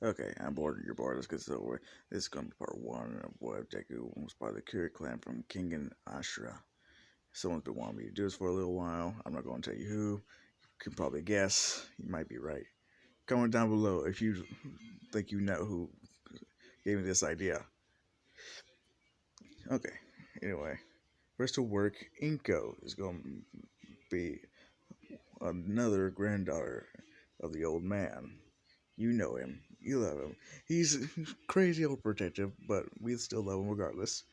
Okay, I'm bored. You're bored. Let's get this over with. This is gonna be part one of what Deku was part of the Kure clan from King and Ashura. Someone's been wanting me to do this for a little while. I'm not gonna tell you who. You can probably guess. You might be right. Comment down below if you think you know who gave me this idea. Okay. Anyway, first to work, Inko is gonna be another granddaughter of the old man. You know him. You love him. He's crazy overprotective, but we still love him regardless.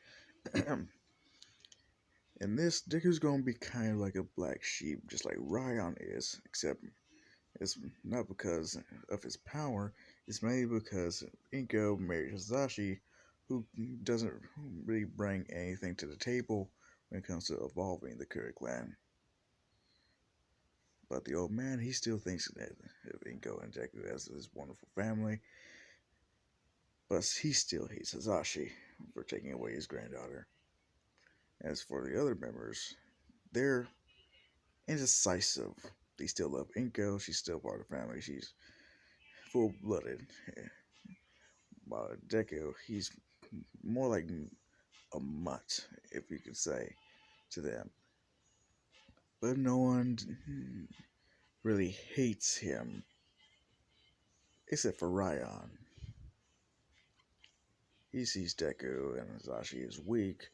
And this Deku's gonna be kind of like a black sheep, just like Ryan is, except it's not because of his power, it's mainly because Inko married Hisashi, who doesn't really bring anything to the table when it comes to evolving the Kure clan. But the old man, he still thinks that of Inko and Deku as his wonderful family, but he still hates Hisashi for taking away his granddaughter. As for the other members, they're indecisive. They still love Inko. She's still part of the family. She's full blooded. While Deku, he's more like a mutt, if you could say, to them. But no one really hates him except for Ryan. He sees Deku and Hisashi is weak.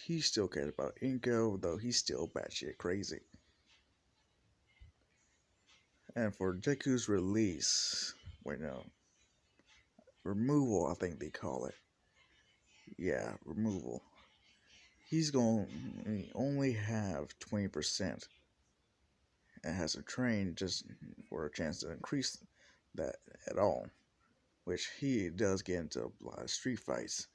He still cares about Inko, though he's still batshit crazy. And for Deku's release, wait no, removal, I think they call it. Yeah, removal. He's going to only have 20% and has to train just for a chance to increase that at all, which he does get into a lot of street fights.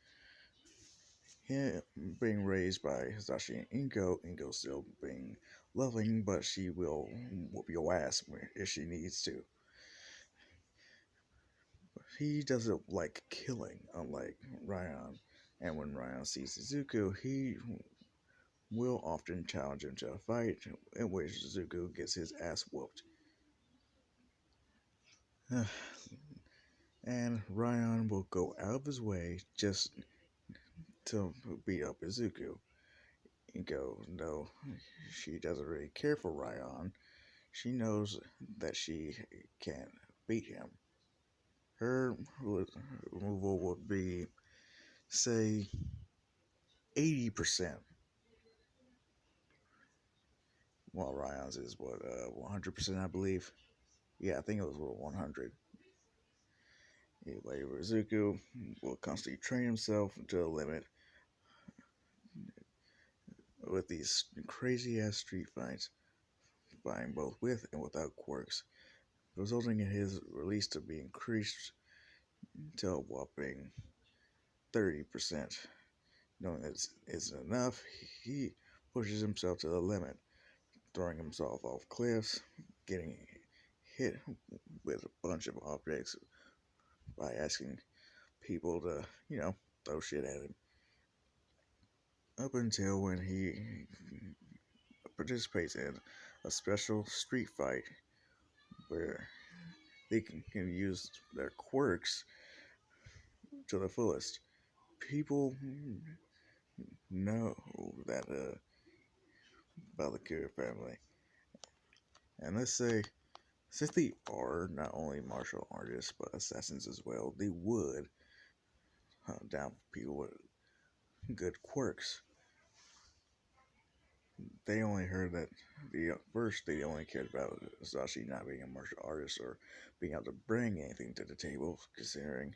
Him being raised by Hisashi and Inko still being loving, but she will whoop your ass if she needs to. He doesn't like killing, unlike Ryan. And when Ryan sees Izuku, he will often challenge him to a fight in which Izuku gets his ass whooped. And Ryan will go out of his way just to beat up Izuku. Inko, no, she doesn't really care for Ryan. She knows that she can't beat him. Her removal would be, say, 80%, while Ryan's is what, 100%, I believe. Yeah, I think it was 100. Anyway, Rizuku will constantly train himself to the limit with these crazy ass street fights, fighting both with and without quirks, resulting in his release to be increased to a whopping 30%. Knowing that isn't enough, he pushes himself to the limit, throwing himself off cliffs, getting hit with a bunch of objects by asking people to, throw shit at him. Up until when he participates in a special street fight where they can use their quirks to the fullest. People know that about the Kira family, and let's say since they are not only martial artists but assassins as well, they would hunt down people with good quirks. They only heard that first they only cared about Sashi not being a martial artist or being able to bring anything to the table, considering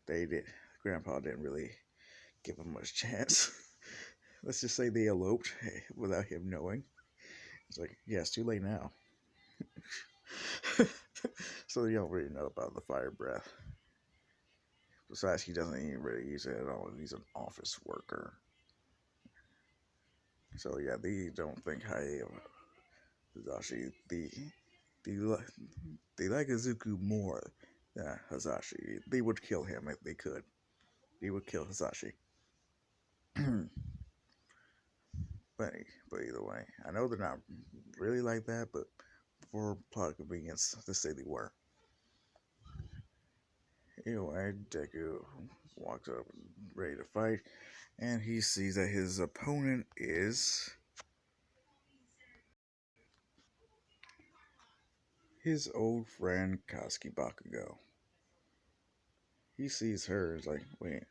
they did Grandpa didn't really give him much chance. Let's just say they eloped without him knowing. It's like, yeah, it's too late now. So you don't really know about the fire breath. Besides, he doesn't even really use it at all. He's an office worker. So yeah, they don't think highly of Hisashi. They, they like Izuku more than Hisashi. They would kill him if they could. They would kill Hisashi. but, but either way, I know they're not really like that, but for plot convenience, let's say they were. Anyway, Deku walks up ready to fight, and he sees that his opponent is his old friend Katsuki Bakugo. He sees her, is like, wait,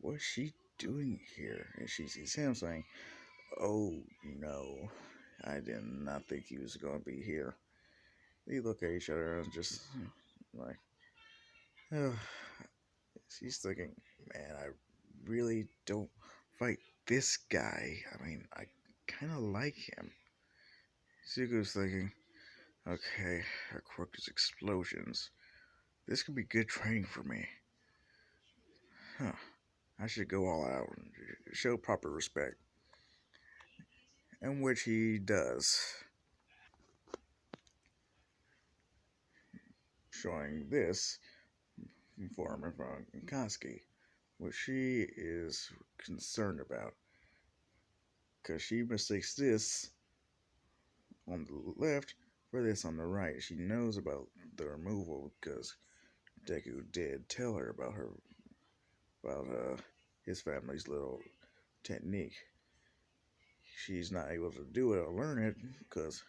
what's she doing here? And she sees him saying, oh no, I did not think he was going to be here. They look at each other and just like, oh. She's thinking, man, I really don't fight this guy. I mean, I kind of like him. Zuko's thinking, okay, her quirk is explosions. This could be good training for me. Huh. I should go all out and show proper respect. And which he does, showing this form in front of Koski, which she is concerned about. Because she mistakes this on the left for this on the right. She knows about the removal because Deku did tell her about his family's little technique. She's not able to do it or learn it because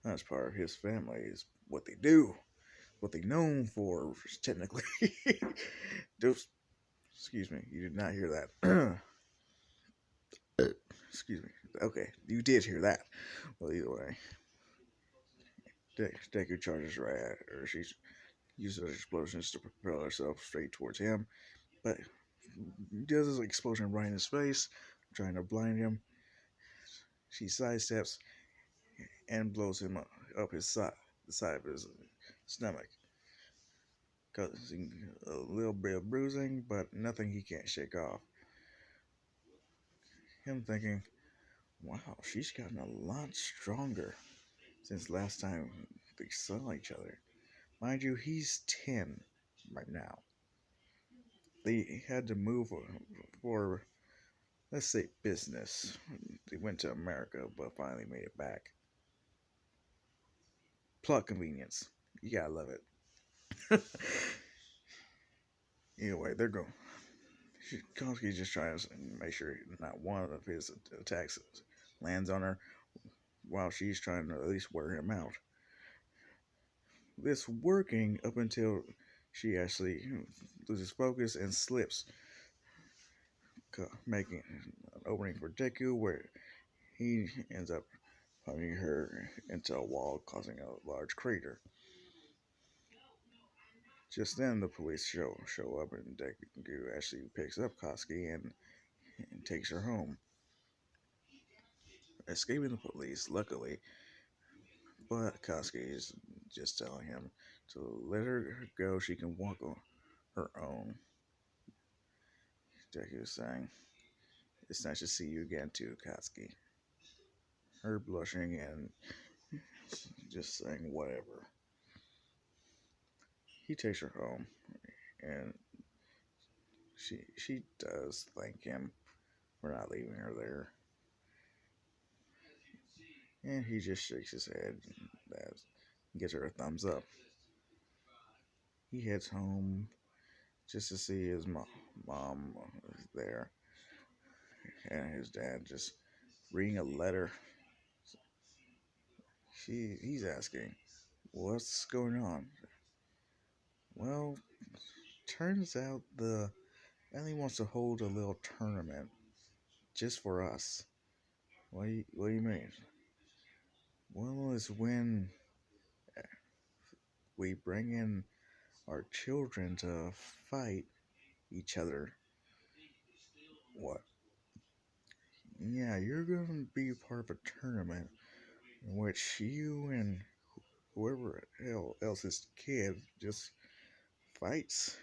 that's part of his family. Is what they do, what they known for. Technically, excuse me, you did not hear that. Excuse me. Okay, you did hear that. Well, either way, Deku charges right at her. She uses explosions to propel herself straight towards him, but does this explosion right in his face, trying to blind him. She sidesteps and blows him up his side, the side of his stomach, causing a little bit of bruising, but nothing he can't shake off. Him thinking, wow, she's gotten a lot stronger since last time they saw each other. Mind you, he's 10 right now. They had to move for, let's say, business. They went to America, but finally made it back. Plot convenience. You gotta love it. Anyway, they're going. Koski's just trying to make sure not one of his attacks lands on her while she's trying to at least wear him out. This working up until she actually loses focus and slips, making an opening for Deku where he ends up punching her into a wall, causing a large crater. Just then, the police show up, and Deku actually picks up Koski and takes her home, escaping the police. Luckily, but Koski is just telling him to let her go. She can walk on her own. Deku is saying, "It's nice to see you again, too, Koski." Her blushing and just saying whatever. He takes her home, and she does thank him for not leaving her there. And he just shakes his head and gives her a thumbs up. He heads home just to see his mom there and his dad just reading a letter. He's asking, what's going on? Well, turns out the Ellie wants to hold a little tournament just for us. What do you mean? Well, it's when we bring in our children to fight each other. What? Yeah, you're going to be part of a tournament in which you and whoever else's kid just fights.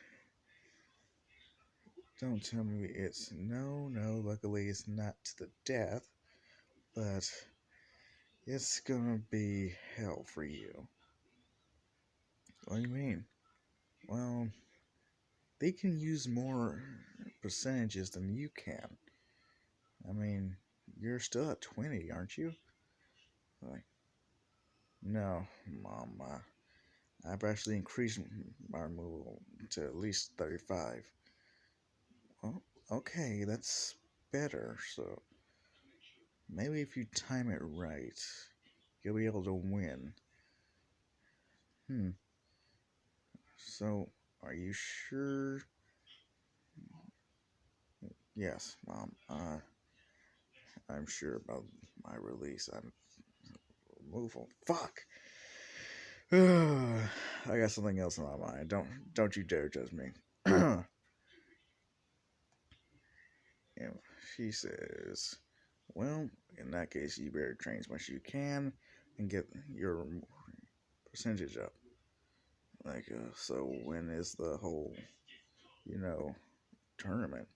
Don't tell me it's no. Luckily, it's not to the death, but it's gonna be hell for you. What do you mean? Well, they can use more percentages than you can. I mean, you're still at 20, aren't you? Like, no, Mama. I've actually increased my removal to at least 35. Well, okay, that's better. So maybe if you time it right, you'll be able to win. Hmm. So, are you sure? Yes, Mom. I'm sure about my release. I'm removal. Fuck. I got something else in my mind. Don't you dare judge me. And she says, "Well, in that case, you better train as much as you can and get your percentage up. Like, so when is the whole, you know, tournament?"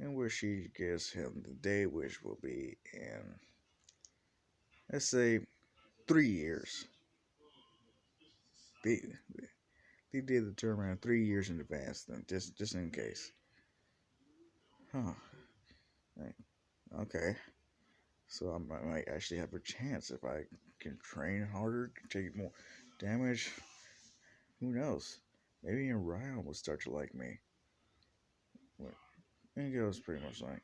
In which she gives him the day, which will be in, let's say, 3 years. They they did the tournament 3 years in advance, then just in case. Huh. Okay. So I might actually have a chance if I can train harder, take more damage. Who knows? Maybe Ryan will start to like me. And it goes pretty much like,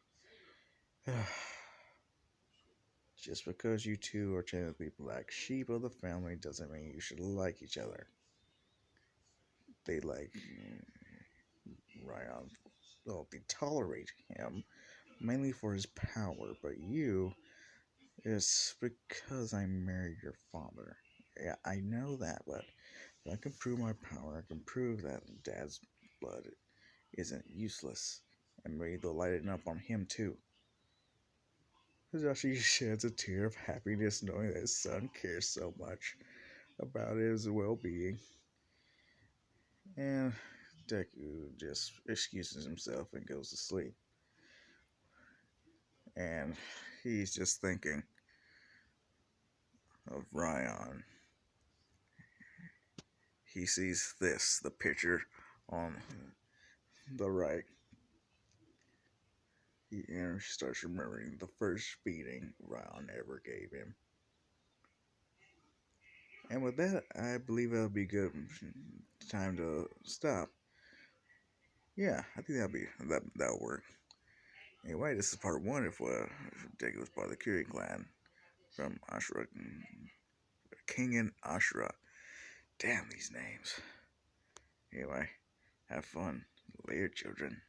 just because you two are technically black sheep of the family doesn't mean you should like each other. They like Ryan. Well, they tolerate him mainly for his power, but you, it's because I married your father. Yeah, I know that, but if I can prove my power, I can prove that Dad's blood isn't useless, and maybe they'll light it up on him too. Hisashi sheds a tear of happiness knowing that his son cares so much about his well-being, and Deku just excuses himself and goes to sleep. And he's just thinking of Ryan. He sees this, the picture on the right. He starts remembering the first beating Ryan ever gave him. And with that, I believe that'll be good time to stop. Yeah, I think that'll work. Anyway, this is part one of Deku was part of the Kure clan from Ashura, King and Ashura. Damn these names. Anyway, have fun. Later, children.